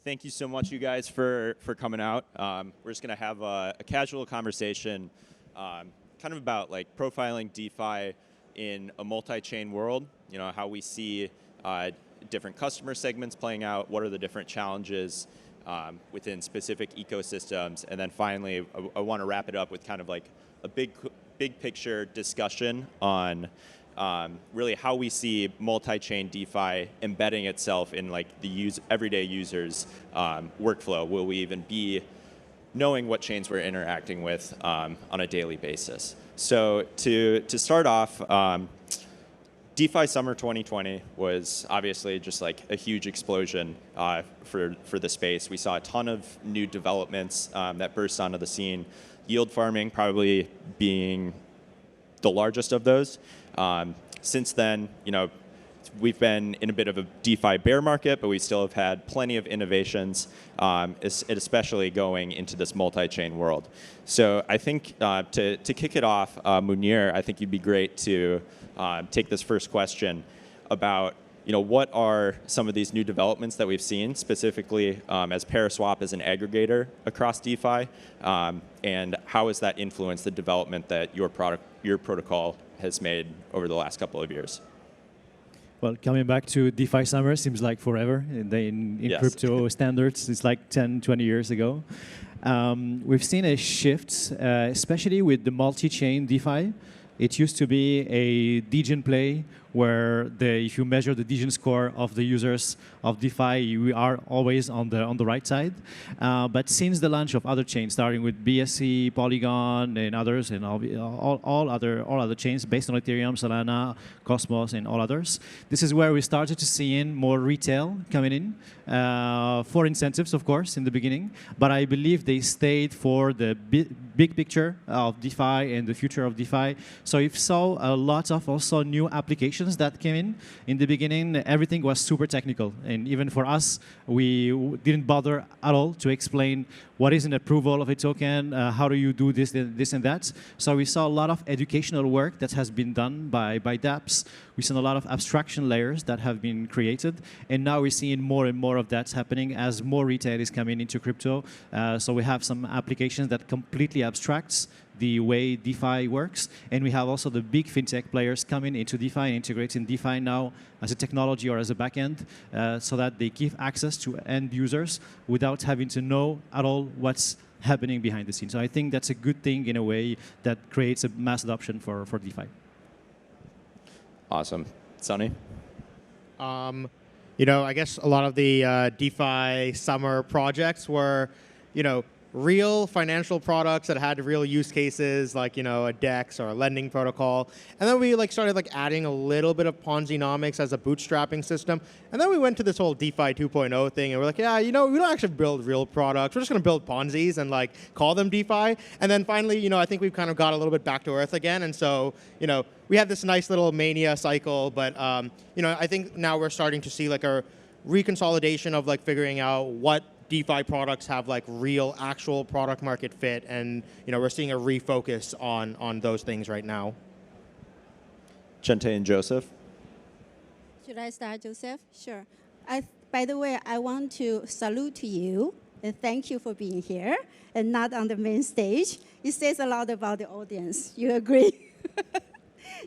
Thank you so much, you guys, for coming out. We're just going to have a casual conversation kind of about like profiling DeFi in a multi-chain world, you know, how we see different customer segments playing out, what are the different challenges within specific ecosystems, and then finally, I want to wrap it up with kind of like a big picture discussion on really how we see multi-chain DeFi embedding itself in like the everyday users' workflow. Will we even be knowing what chains we're interacting with on a daily basis? So to start off, DeFi Summer 2020 was obviously just like a huge explosion for the space. We saw a ton of new developments that burst onto the scene. Yield farming probably being the largest of those. Since then, you know, we've been in a bit of a DeFi bear market, but we still have had plenty of innovations, especially going into this multi-chain world. So I think to kick it off, Mounir, I think you'd be great to take this first question about, you know, what are some of these new developments that we've seen, specifically as ParaSwap as an aggregator across DeFi, and how has that influenced the development that your protocol has made over the last couple of years? Well, coming back to DeFi Summer seems like forever. In yes. Crypto standards, it's like 10, 20 years ago. We've seen a shift, especially with the multi-chain DeFi. It used to be a Degen play where if you measure the Degen score of the users of DeFi, we are always on the right side. But since the launch of other chains, starting with BSC, Polygon, and others, and all other chains based on Ethereum, Solana, Cosmos, and all others, this is where we started to see in more retail coming in for incentives, of course, in the beginning. But I believe they stayed for the big picture of DeFi and the future of DeFi. So you saw a lot of also new applications that came in the beginning. Everything was super technical, and even for us, we didn't bother at all to explain what is an approval of a token, how do you do this and that. So we saw a lot of educational work that has been done by dApps. We saw a lot of abstraction layers that have been created, and now we're seeing more and more of that happening as more retail is coming into crypto. So we have some applications that completely abstracts the way DeFi works, and we have also the big fintech players coming into DeFi and integrating DeFi now as a technology or as a backend, so that they give access to end users without having to know at all what's happening behind the scenes. So I think that's a good thing in a way that creates a mass adoption for DeFi. Awesome. Sunny? You know, I guess a lot of the DeFi summer projects were, you know, real financial products that had real use cases, like, you know, a DEX or a lending protocol. And then we started adding a little bit of Ponzi-nomics as a bootstrapping system. And then we went to this whole DeFi 2.0 thing, and we're like, yeah, you know, we don't actually build real products. We're just going to build Ponzi's and call them DeFi. And then finally, you know, I think we've kind of got a little bit back to earth again. And so, you know, we had this nice little mania cycle, but you know, I think now we're starting to see a reconsolidation of figuring out what DeFi products have real actual product market fit, and you know, we're seeing a refocus on those things right now. Chiente and Joseph. Should I start, Joseph? Sure. By the way, I want to salute to you and thank you for being here and not on the main stage. It says a lot about the audience. You agree?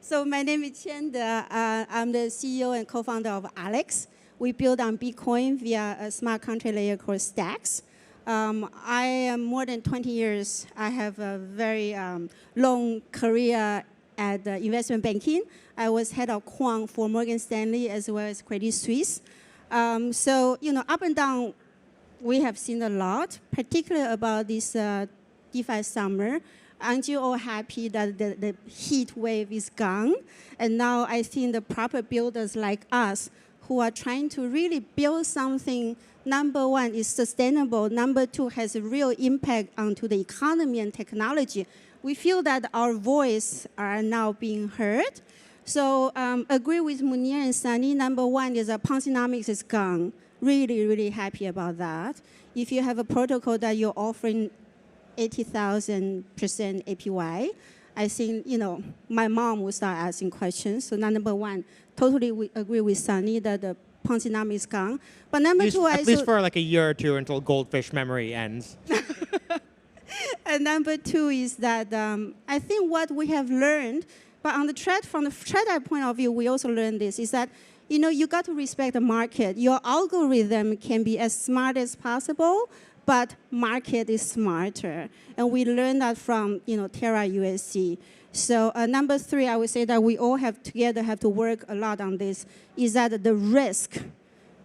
So my name is Chiente. I'm the CEO and co-founder of Alex. We build on Bitcoin via a smart contract layer called Stacks. I am more than 20 years. I have a very long career at investment banking. I was head of quant for Morgan Stanley as well as Credit Suisse. So, you know, up and down, we have seen a lot, particularly about this DeFi summer. Aren't you all happy that the heat wave is gone? And now I think the proper builders like us who are trying to really build something, number one, is sustainable. Number two, has a real impact onto the economy and technology. We feel that our voice are now being heard. So agree with Mounir and Sunny. Number one is that Ponzi-nomics is gone. Really, really happy about that. If you have a protocol that you're offering 80,000% APY, I think, you know, my mom will start asking questions. So number one, totally we agree with Sunny that the Ponzi is gone. But number two, at least for like a year or two until Goldfish memory ends. And number two is that I think what we have learned, but on the from the trader point of view, we also learned this, is that you got to respect the market. Your algorithm can be as smart as possible, but market is smarter. And we learned that from Terra USC. So number three, I would say that we all have to work a lot on this, is that the risk,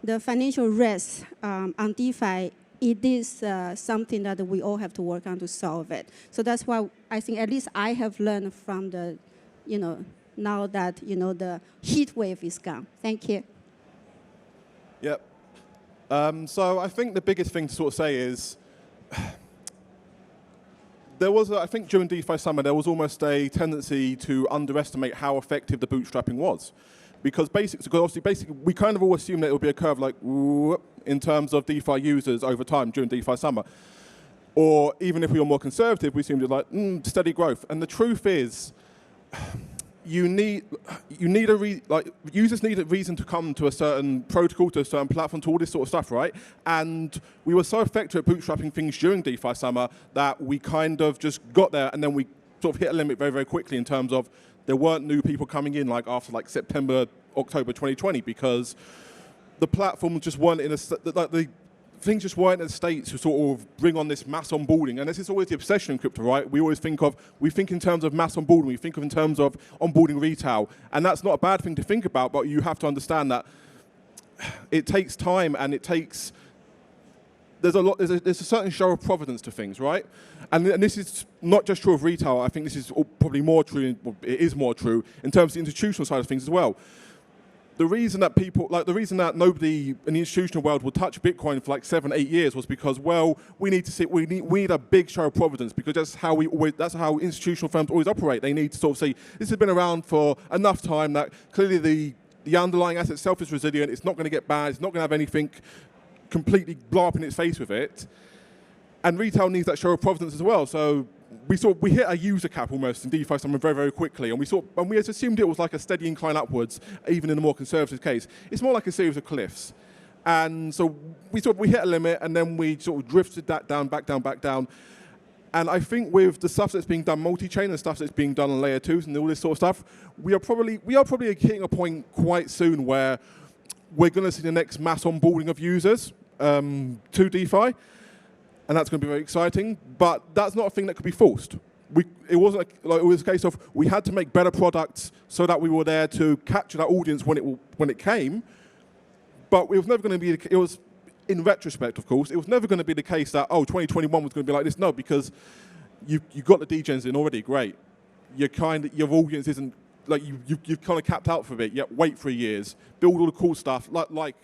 the financial risk on DeFi, it is something that we all have to work on to solve it. So that's why I think at least I have learned from the, now that, the heat wave is gone. Thank you. Yep. So I think the biggest thing to sort of say is, I think during DeFi Summer, there was almost a tendency to underestimate how effective the bootstrapping was. Because basically, we kind of all assumed that it would be a curve like, whoop, in terms of DeFi users over time during DeFi Summer. Or even if we were more conservative, we assumed it was like, steady growth. And the truth is, users need a reason to come to a certain protocol, to a certain platform, to all this sort of stuff, right? And we were so effective at bootstrapping things during DeFi Summer that we kind of just got there, and then we sort of hit a limit very, very quickly in terms of there weren't new people coming in after September, October 2020, because the platform just weren't in the things just weren't in a state to sort of bring on this mass onboarding. And this is always the obsession in crypto, right? We think in terms of mass onboarding, we think in terms of onboarding retail. And that's not a bad thing to think about, but you have to understand that it takes time, and there's a certain show of providence to things, right? And this is not just true of retail. I think this is probably more true, it is more true in terms of the institutional side of things as well. The reason that nobody in the institutional world would touch Bitcoin for 7, 8 years was because, we need a big show of providence, because that's how institutional firms always operate. They need to sort of say, this has been around for enough time that clearly the underlying asset itself is resilient, it's not going to get bad, it's not going to have anything completely blow up in its face with it. And retail needs that show of providence as well. So we hit a user cap almost in DeFi Summer very, very quickly, and we assumed it was like a steady incline upwards, even in a more conservative case. It's more like a series of cliffs. And so we hit a limit, and then we sort of drifted that down, back down, back down. And I think with the stuff that's being done multi-chain and stuff that's being done on layer 2s and all this sort of stuff, we are probably hitting a point quite soon where we're going to see the next mass onboarding of users to DeFi. And that's going to be very exciting, but that's not a thing that could be forced. It wasn't it was a case of we had to make better products so that we were there to capture that audience when it came. But it was never going to be. It was, in retrospect, of course, it was never going to be the case that 2021 was going to be like this. No, because you got the degens in already. Great, your audience isn't you've kind of capped out for a bit. Yet wait 3 years, build all the cool stuff like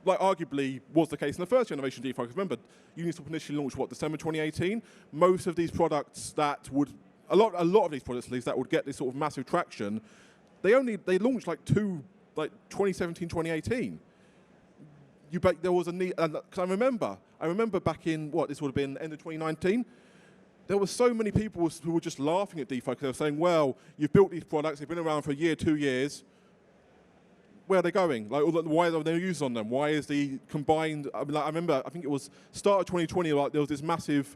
arguably was the case in the first generation DeFi. Because remember, Uniswap initially launched, December 2018? Most of these products a lot of these products at least, that would get this sort of massive traction, they launched 2017, 2018. There was a need, because I remember back in, this would have been end of 2019, there were so many people who were just laughing at DeFi because they were saying, well, you've built these products, they've been around for a year, 2 years, where are they going? Why are there users on them? Why is the combined? I remember, I think it was start of 2020. There was this massive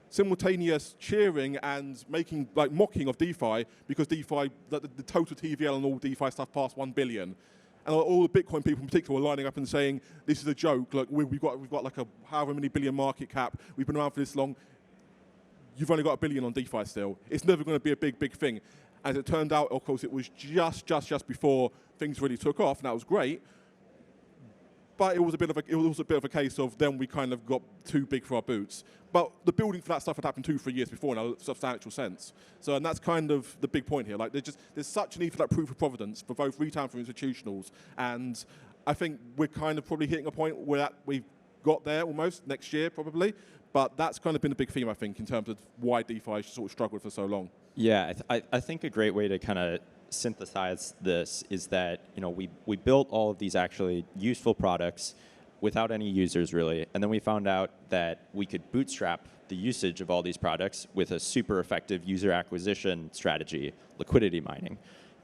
simultaneous cheering and mocking of DeFi because DeFi, the total TVL and all DeFi stuff passed 1 billion, and all the Bitcoin people in particular were lining up and saying, "This is a joke. We've got like a however many billion market cap. We've been around for this long. You've only got 1 billion on DeFi still. It's never going to be a big thing." As it turned out, of course, it was just before things really took off, and that was great. But it was a bit of a case of then we kind of got too big for our boots. But the building for that stuff had happened 2-3 years before in a substantial sense. So, and that's kind of the big point here. There's such a need for that proof of providence for both retail and for institutionals. And I think we're kind of probably hitting a point where we've got there almost next year probably. But that's kind of been a big theme, I think, in terms of why DeFi sort of struggled for so long. Yeah, I think a great way to kind of synthesize this is that we built all of these actually useful products without any users really, and then we found out that we could bootstrap the usage of all these products with a super effective user acquisition strategy, liquidity mining.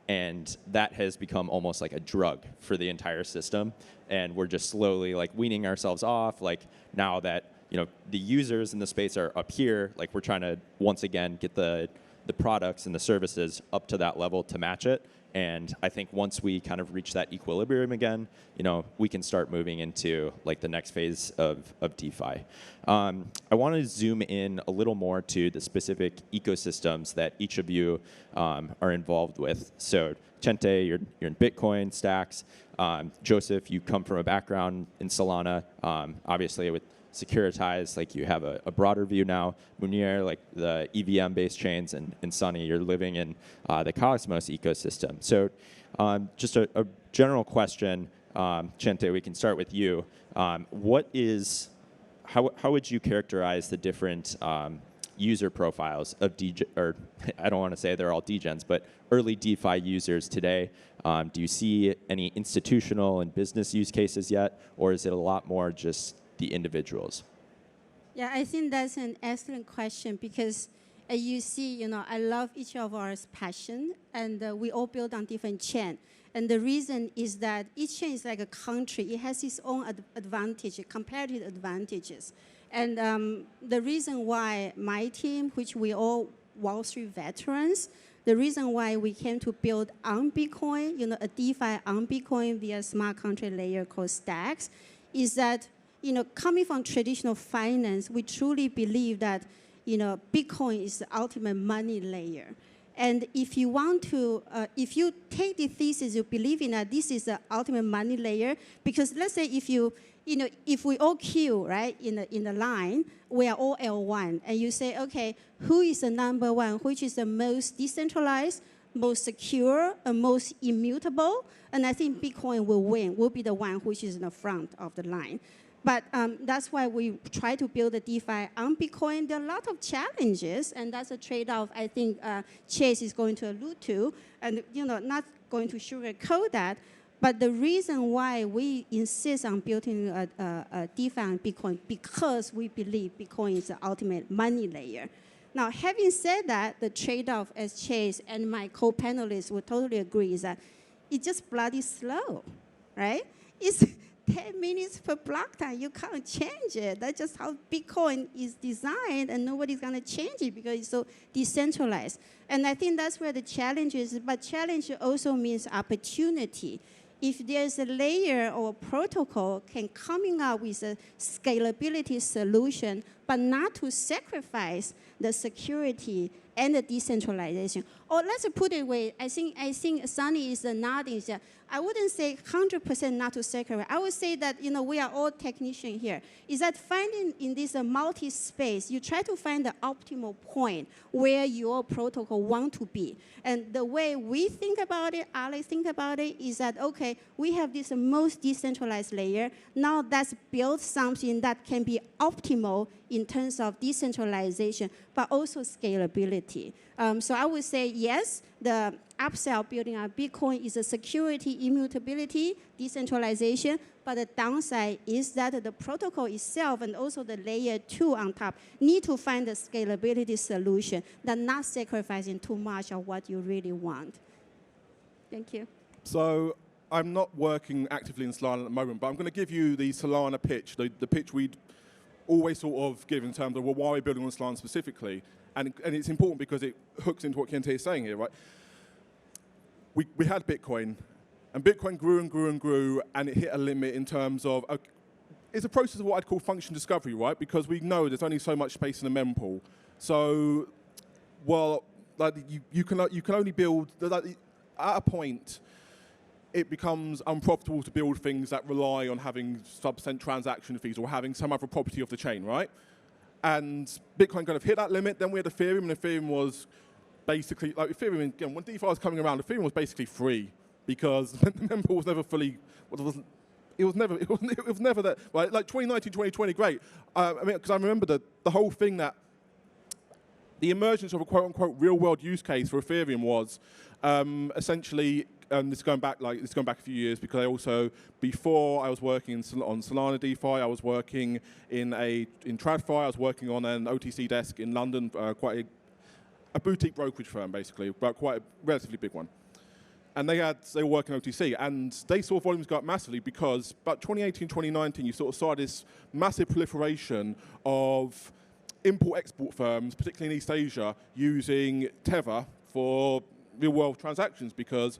and that has become almost like a drug for the entire system. And we're just slowly like weaning ourselves off. Like now that the users in the space are up here, like we're trying to once again get the products and the services up to that level to match it. And I think once we kind of reach that equilibrium again, we can start moving into like the next phase of DeFi. I want to zoom in a little more to the specific ecosystems that each of you are involved with. So Chiente, you're in Bitcoin, Stacks. Joseph, you come from a background in Solana, obviously with Securitize, like you have a broader view now. Mounir, like the EVM-based chains, and Sunny, you're living in the Cosmos ecosystem. So just a general question, Chiente, we can start with you. How would you characterize the different user profiles of or I don't want to say they're all degens, but early DeFi users today? Do you see any institutional and business use cases yet, or is it a lot more just the individuals? Yeah, I think that's an excellent question because you see, I love each of our passion, and we all build on different chain. And the reason is that each chain is like a country. It has its own advantage, competitive advantages. And the reason why my team, which we all Wall Street veterans, the reason why we came to build on Bitcoin, a DeFi on Bitcoin via smart contract layer called Stacks, is that coming from traditional finance, we truly believe that, Bitcoin is the ultimate money layer. And if you want to, if you take the thesis, you believe in that this is the ultimate money layer, because let's say if if we all queue, right, in the line, we are all L1, and you say, okay, who is the number one, which is the most decentralized, most secure, and most immutable? And I think Bitcoin will win, will be the one which is in the front of the line. But that's why we try to build a DeFi on Bitcoin. There are a lot of challenges, and that's a trade-off I think Chase is going to allude to, and not going to sugarcoat that. But the reason why we insist on building a DeFi on Bitcoin, because we believe Bitcoin is the ultimate money layer. Now, having said that, the trade-off, as Chase and my co-panelists would totally agree, is that it's just bloody slow, right? It's 10 minutes per block time. You can't change it. That's just how Bitcoin is designed, and nobody's going to change it because it's so decentralized. And I think that's where the challenge is. But challenge also means opportunity. If there's a layer or a protocol can coming up with a scalability solution, but not to sacrifice the security and the decentralization. Or let's put it away. I think Sunny is nodding. I wouldn't say 100% not to sacrifice. I would say that we are all technicians here. Is that finding in this multi-space, you try to find the optimal point where your protocol want to be. And the way we think about it, Alex think about it, is that okay, we have this most decentralized layer. Now let's build something that can be optimal in terms of decentralization, but also scalability. So I would say yes, the upsell building on Bitcoin is a security, immutability, decentralization, but the downside is that the protocol itself and also the layer 2 on top need to find a scalability solution that not sacrificing too much of what you really want. Thank you. So I'm not working actively in Solana at the moment, but I'm going to give you the Solana pitch, the pitch we'd always sort of give in terms of, well, why are we building on Solana specifically? And it's important because it hooks into what Chiente is saying here, right? We had Bitcoin, and Bitcoin grew and grew and grew, and it hit a limit in terms of, it's a process of what I'd call function discovery, right? Because we know there's only so much space in the mempool. So, well, like you can only build, like, at a point, it becomes unprofitable to build things that rely on having sub-cent transaction fees or having some other property of the chain, right? And Bitcoin kind of hit that limit. Then we had Ethereum, and Ethereum was basically, like Ethereum, again, when DeFi was coming around, Ethereum was basically free because the mempool was never fully, it was never that, right? Like 2019, 2020, great. I mean, because I remember the whole thing that the emergence of a quote-unquote real-world use case for Ethereum was essentially, this is going back a few years, because I also, before I was working on Solana DeFi, I was working in TradFi. I was working on an OTC desk in London, quite a boutique brokerage firm, basically, but quite a relatively big one. and they were working OTC, and they saw volumes go up massively because about 2018, 2019, you sort of saw this massive proliferation of import-export firms, particularly in East Asia, using Tether for real-world transactions because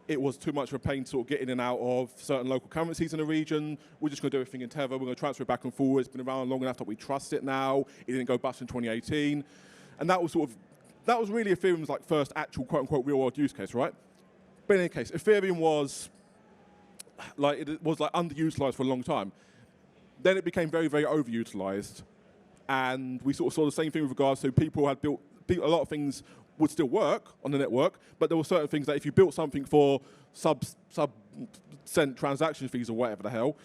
it was too much of a pain to sort of get in and out of certain local currencies in the region. We're just going to do everything in Tether. We're going to transfer it back and forward. It's been around long enough that we trust it now. It didn't go bust in 2018. And that was really Ethereum's like first actual quote-unquote real-world use case, right? But in any case, Ethereum was underutilized for a long time. Then it became very, very overutilized. And we sort of saw the same thing with regards to people had built a lot of things would still work on the network, but there were certain things that if you built something for sub-cent transaction fees or whatever the hell,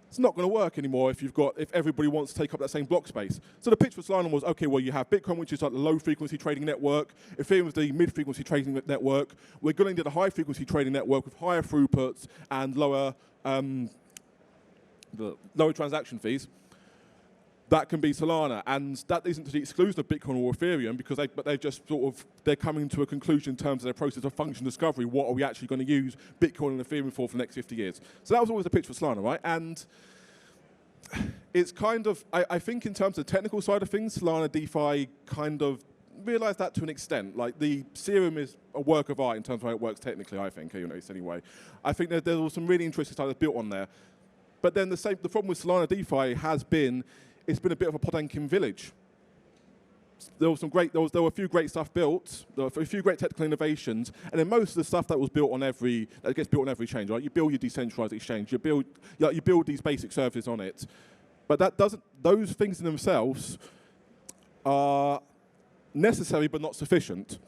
it's not going to work anymore if everybody wants to take up that same block space. So the pitch for Solana was, okay, well, you have Bitcoin, which is like the low-frequency trading network. Ethereum is the mid-frequency trading network. We're going into the high-frequency trading network with higher throughputs and lower transaction fees. That can be Solana, and that isn't to the exclusion of Bitcoin or Ethereum, because they're coming to a conclusion in terms of their process of function discovery. What are we actually going to use Bitcoin and Ethereum for the next 50 years? So that was always the pitch for Solana, right? And it's kind of, I think in terms of the technical side of things, Solana DeFi kind of realized that to an extent. Like the Serum is a work of art in terms of how it works technically, I think, anyway. I think that there was some really interesting stuff that's built on there. But then the problem with Solana DeFi has been, it's been a bit of a Potemkin village. There were a few great stuff built. There were a few great technical innovations, and then most of the stuff that gets built on every chain, right? You build your decentralized exchange. You build these basic services on it, but those things in themselves are necessary but not sufficient.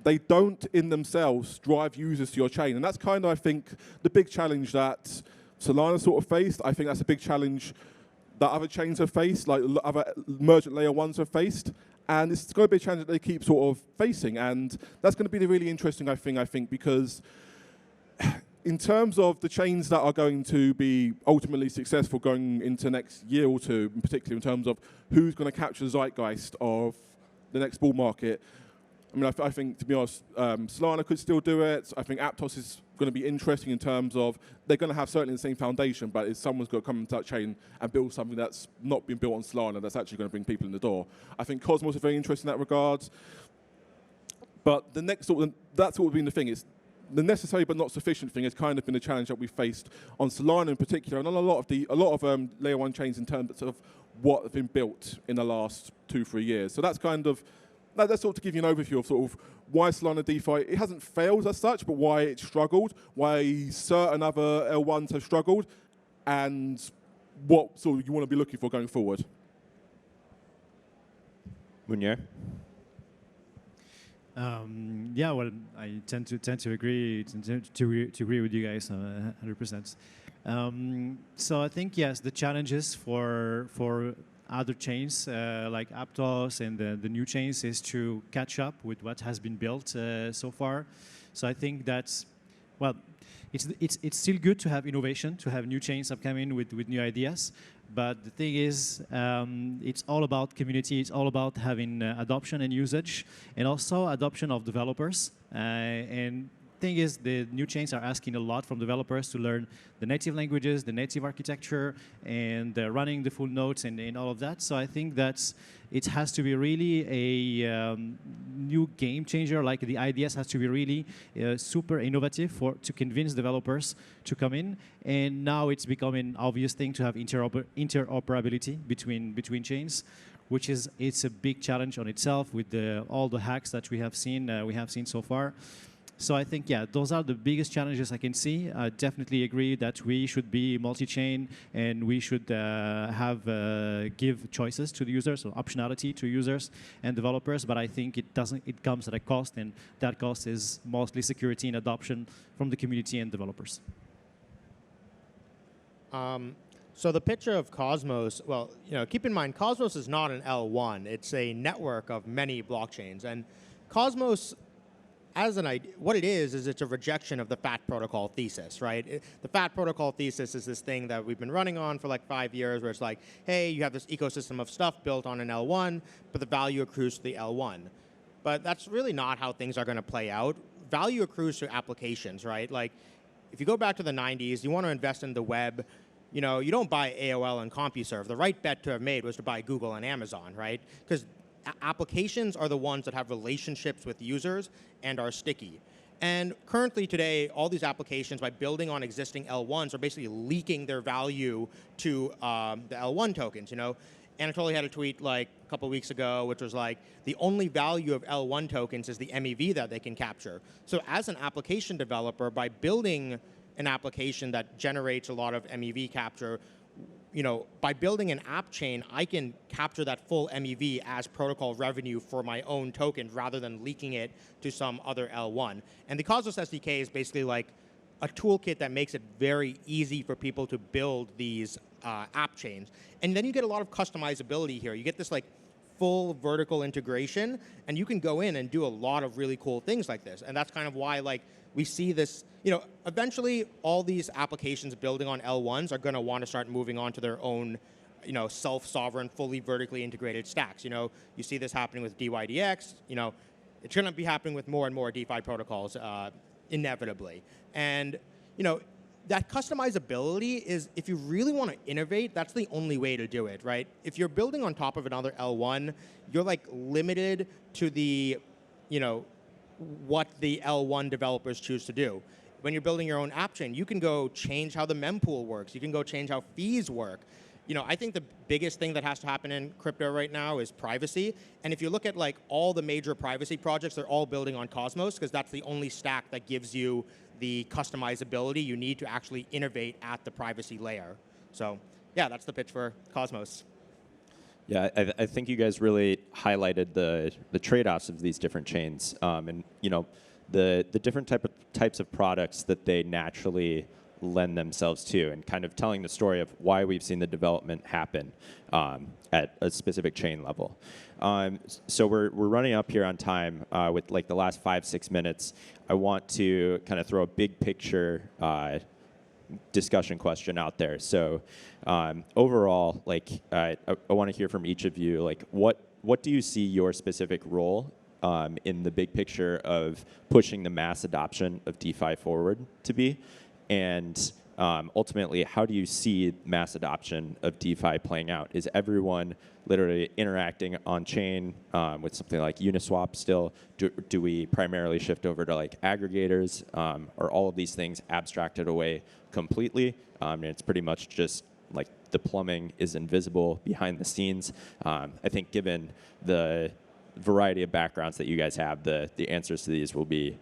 They don't in themselves drive users to your chain, and that's kind of, I think, the big challenge that Solana sort of faced. I think that's a big challenge that other chains have faced, like other merchant layer ones have faced, and it's going to be a challenge that they keep sort of facing, and that's going to be the really interesting I think, because in terms of the chains that are going to be ultimately successful going into next year or two, in particular in terms of who's going to capture the zeitgeist of the next bull market, I mean, I think, to be honest, Solana could still do it. I think Aptos is going to be interesting in terms of they're going to have certainly the same foundation, but if someone's got to come into that chain and build something that's not been built on Solana, that's actually going to bring people in the door. I think Cosmos is very interesting in that regard. But the next that's sort of been the thing. It's the necessary but not sufficient thing has kind of been the challenge that we faced on Solana in particular, and on a lot of layer one chains in terms of what have been built in the last 2-3 years. So that's kind of. That's sort of to give you an overview of sort of why Solana DeFi, it hasn't failed as such, but why it struggled, why certain other L1s have struggled, and what sort of you want to be looking for going forward. Mounir? Yeah, well, I tend to agree to agree with you guys 100%. So I think yes, the challenges for other chains like Aptos and the new chains is to catch up with what has been built so far. So I think that's, well, it's still good to have innovation, to have new chains upcoming with new ideas. But the thing is, it's all about community. It's all about having adoption and usage, and also adoption of developers. And thing is, the new chains are asking a lot from developers to learn the native languages, the native architecture, and running the full nodes and all of that. So I think it has to be really a new game changer. Like the ideas has to be really super innovative to convince developers to come in. And now it's becoming an obvious thing to have interoperability between chains, which it's a big challenge on itself with all the hacks that we have seen so far. So I think, yeah, those are the biggest challenges I can see. I definitely agree that we should be multi-chain and we should give choices to the users, or optionality to users and developers. But I think it comes at a cost, and that cost is mostly security and adoption from the community and developers. So the picture of Cosmos, well, keep in mind, Cosmos is not an L1. It's a network of many blockchains, and Cosmos, as an idea, what it is it's a rejection of the FAT protocol thesis, right? The FAT protocol thesis is this thing that we've been running on for like 5 years, where it's like, hey, you have this ecosystem of stuff built on an L1, but the value accrues to the L1. But that's really not how things are going to play out. value accrues to applications, right? Like, if you go back to the 90s, you want to invest in the web, you know, you don't buy AOL and CompuServe. The right bet to have made was to buy Google and Amazon, right? Because applications are the ones that have relationships with users and are sticky. And currently today, all these applications, by building on existing L1s, are basically leaking their value to the L1 tokens, you know? Anatoly had a tweet like a couple weeks ago, which was like, the only value of L1 tokens is the MEV that they can capture. So as an application developer, by building an application that generates a lot of MEV capture, you know, by building an app chain, I can capture that full MEV as protocol revenue for my own token rather than leaking it to some other L1. And the Cosmos SDK is basically like a toolkit that makes it very easy for people to build these app chains. And then you get a lot of customizability here. You get this like full vertical integration, and you can go in and do a lot of really cool things like this. And that's kind of why like we see this, you know, eventually all these applications building on L1s are going to want to start moving on to their own, you know, self-sovereign, fully vertically integrated stacks. You know, you see this happening with DYDX. You know, it's going to be happening with more and more DeFi protocols inevitably. And, you know, that customizability is, if you really want to innovate, that's the only way to do it, right? If you're building on top of another L1, you're like limited to the, you know, what the L1 developers choose to do. When you're building your own app chain, you can go change how the mempool works. You can go change how fees work. You know, I think the biggest thing that has to happen in crypto right now is privacy. And if you look at like all the major privacy projects, they're all building on Cosmos because that's the only stack that gives you the customizability you need to actually innovate at the privacy layer. So yeah, that's the pitch for Cosmos. Yeah, I think you guys really highlighted the trade-offs of these different chains, and you know, the different types of products that they naturally lend themselves to, and kind of telling the story of why we've seen the development happen at a specific chain level. So we're running up here on time with like the last 5-6 minutes. I want to kind of throw a big picture discussion question out there. So overall, like I want to hear from each of you, like what do you see your specific role in the big picture of pushing the mass adoption of DeFi forward to be? And ultimately, how do you see mass adoption of DeFi playing out? Is everyone literally interacting on chain with something like Uniswap still? Do we primarily shift over to like aggregators? Are all of these things abstracted away completely? And it's pretty much just like the plumbing is invisible behind the scenes. I think given the variety of backgrounds that you guys have, the answers to these will be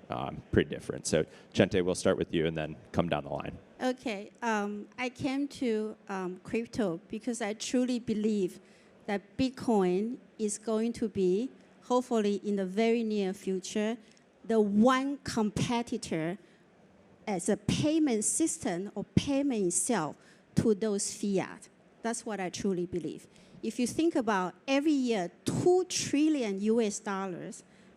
pretty different. So Chiente, we'll start with you and then come down the line. Okay, I came to crypto because I truly believe that Bitcoin is going to be, hopefully in the very near future, the one competitor as a payment system or payment itself to those fiat. That's what I truly believe. If you think about every year, $2 trillion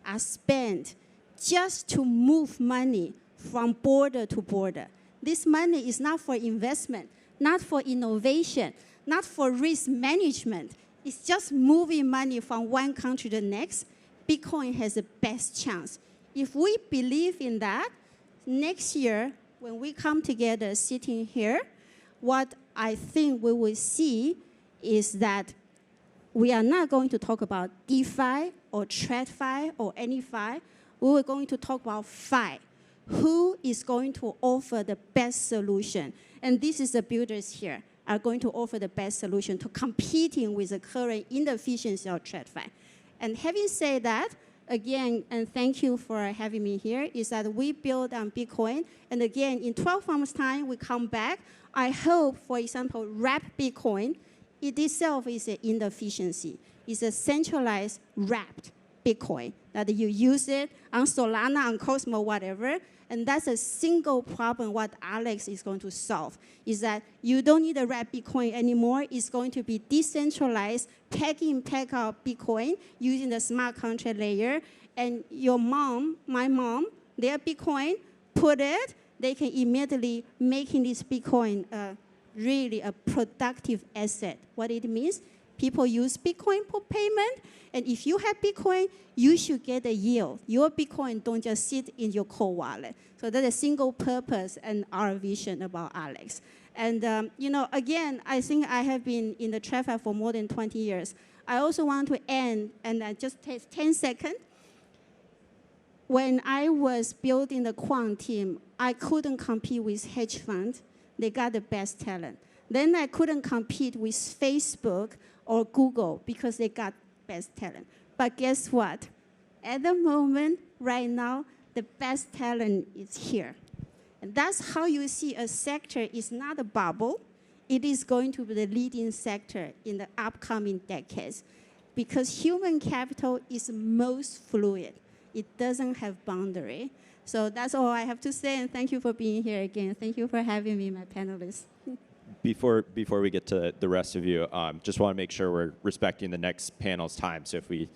are spent just to move money from border to border. This money is not for investment, not for innovation, not for risk management. It's just moving money from one country to the next. Bitcoin has the best chance. If we believe in that, next year, when we come together sitting here, what I think we will see is that we are not going to talk about DeFi or TradFi or any Fi. We are going to talk about Fi. Who is going to offer the best solution? And this is the builders here are going to offer the best solution to competing with the current inefficiency of TradFi. And having said that, again, and thank you for having me here, is that we build on Bitcoin. And again, in 12 months' time, we come back. I hope, for example, wrap Bitcoin, it itself is an inefficiency. It's a centralized wrapped Bitcoin that you use it on Solana, on Cosmo, whatever. And that's a single problem what Alex is going to solve, is that you don't need a wrap Bitcoin anymore. It's going to be decentralized, pack in, pack out Bitcoin using the smart contract layer. And your mom, my mom, their Bitcoin, put it, they can immediately making this Bitcoin really a productive asset. What it means, People use Bitcoin for payment, and if you have Bitcoin, you should get a yield. Your Bitcoin don't just sit in your cold wallet. So that's a single purpose and our vision about Alex. And you know, again, I think I have been in the TradFi for more than 20 years. I also want to end and just take 10 seconds. When I was building the quant team, I couldn't compete with hedge funds. They got the best talent. Then I couldn't compete with Facebook or Google because they got best talent. But guess what? At the moment, right now, the best talent is here. And that's how you see a sector is not a bubble. It is going to be the leading sector in the upcoming decades because human capital is most fluid. It doesn't have boundary. So that's all I have to say, and thank you for being here again. Thank you for having me, my panelists. Before we get to the rest of you, just want to make sure we're respecting the next panel's time. So if we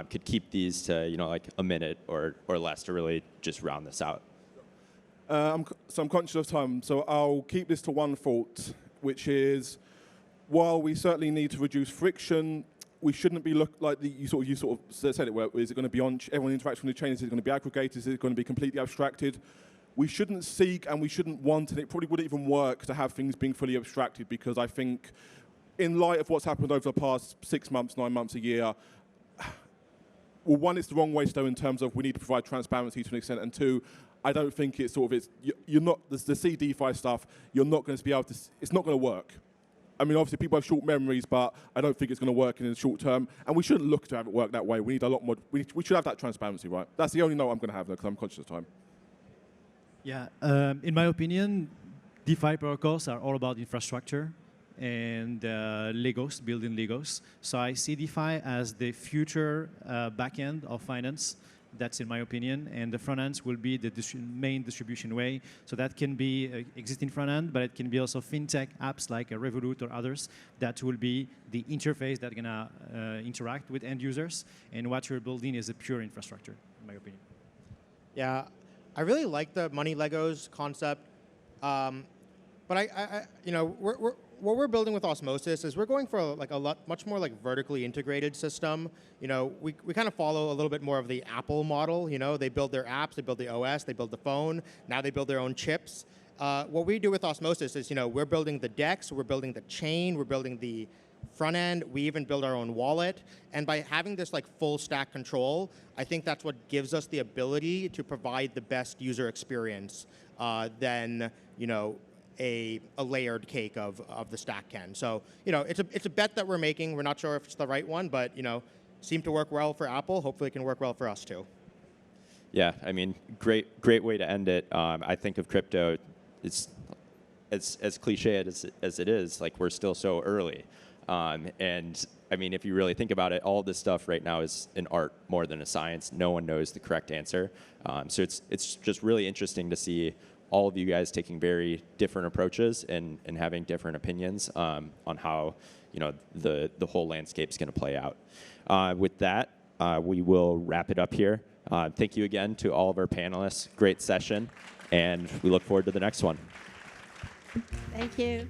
could keep these to like a minute or less to really just round this out. So I'm conscious of time, so I'll keep this to one thought, which is, while we certainly need to reduce friction, we shouldn't be you sort of said it. Where is it going to be on? Everyone interacts with the chain. Is it going to be aggregated? Is it going to be completely abstracted? We shouldn't seek and we shouldn't want, and it probably wouldn't even work to have things being fully abstracted, because I think, in light of what's happened over the past 6 months, 9 months, a year, well, one, it's the wrong way to go in terms of we need to provide transparency to an extent, and two, I don't think it's you're not, the CDFI stuff, you're not going to be able to, it's not going to work. I mean, obviously people have short memories, but I don't think it's going to work in the short term, and we shouldn't look to have it work that way. We need a lot more, we should have that transparency, right? That's the only note I'm going to have, though, because I'm conscious of time. Yeah, in my opinion, DeFi protocols are all about infrastructure and Legos, building Legos. So I see DeFi as the future backend of finance. That's in my opinion, and the front ends will be the main distribution way. So that can be existing front end, but it can be also fintech apps like Revolut or others that will be the interface that are gonna interact with end users. And what you're building is a pure infrastructure, in my opinion. Yeah, I really like the money Legos concept, but what we're building with Osmosis is we're going for much more vertically integrated system. We kind of follow a little bit more of the Apple model. They build their apps, they build the OS, they build the phone. Now they build their own chips. What we do with Osmosis is, we're building the DEX, we're building the chain, we're building the front end. We even build our own wallet. And by having this full stack control, I think that's what gives us the ability to provide the best user experience than a layered cake of the stack can. So it's a bet that we're making. We're not sure if it's the right one, but seemed to work well for Apple. Hopefully it can work well for us too. Yeah, I mean, great way to end it. I think of crypto, it's as cliche as it is, we're still so early. And I mean, if you really think about it, all this stuff right now is an art more than a science. No one knows the correct answer. So it's just really interesting to see all of you guys taking very different approaches and having different opinions on how the whole landscape is going to play out. With that, we will wrap it up here. Thank you again to all of our panelists. Great session, and we look forward to the next one. Thank you.